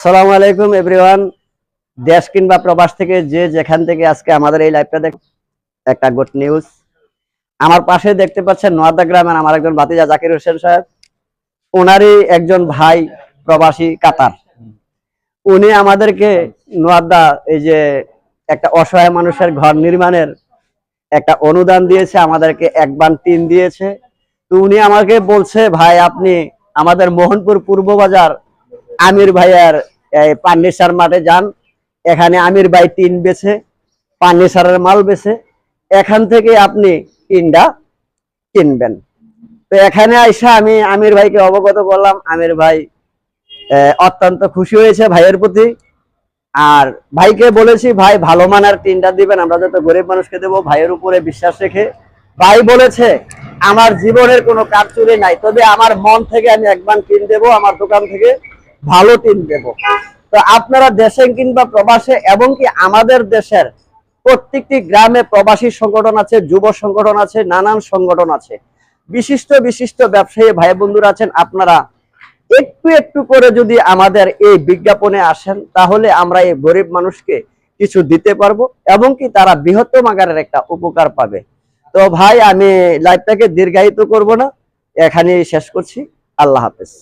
আসসালামু আলাইকুম এভরিওয়ান। দেশ কিংবা প্রবাস থেকে যে যেখান থেকে আজকে আমাদের এই লাইভটা দেখ, একটা গুড নিউজ। আমার পাশে দেখতে পাচ্ছেন নোয়াদা গ্রামের আমার একজন ভাতিজা জাকির হোসেন সাহেব, ওনারই একজন ভাই প্রবাসী কাতার। উনি আমাদেরকে নোয়াদা এই যে একটা অসহায় মানুষের ঘর নির্মাণের একটা অনুদান দিয়েছে, আমাদেরকে এক বান টিন দিয়েছে। তো উনি আমাকে বলছে, ভাই আপনি আমাদের মোহনপুর পূর্ব বাজার আমির ভাইয়ার পান্নিসার মাঠে যান, এখানে আমির ভাই টিন বেছে, পান্নিসারের মাল বেছে, এখান থেকে আপনি টিনটা কিনবেন। তো এখানে আইসা আমি আমির ভাইকে অবগত করলাম। আমির ভাই অত্যন্ত খুশি হয়েছে ভাইয়ের প্রতি। আর ভাইকে বলেছি, ভাই ভালো মানের টিনটা দিবেন, আমরা যত গরিব মানুষকে দেবো। ভাইয়ের উপরে বিশ্বাস রেখে ভাই বলেছে, আমার জীবনের কোনো কাজ চুরি নাই, তবে আমার মন থেকে আমি একবার টিন দেবো, আমার দোকান থেকে ভালো টিন দেব। তো আপনারা দেশে কিংবা প্রবাসে এবং কি আমাদের দেশের প্রত্যেকটি গ্রামে প্রবাসী সংগঠন আছে, যুব সংগঠন আছে, নানান সংগঠন আছে, বিশিষ্ট বিশিষ্ট ব্যবসায়ী ভাই বন্ধুরা আছেন। আপনারা একটু একটু করে যদি আমাদের এই বিজ্ঞাপনে আসেন, তাহলে আমরা এই গরিব মানুষকে কিছু দিতে পারবো এবং কি তারা বৃহত্তম আকারের একটা উপকার পাবে। তো ভাই আমি লাইভটাকে দীর্ঘায়িত করব না, এখানেই শেষ করছি। আল্লাহ হাফেজ।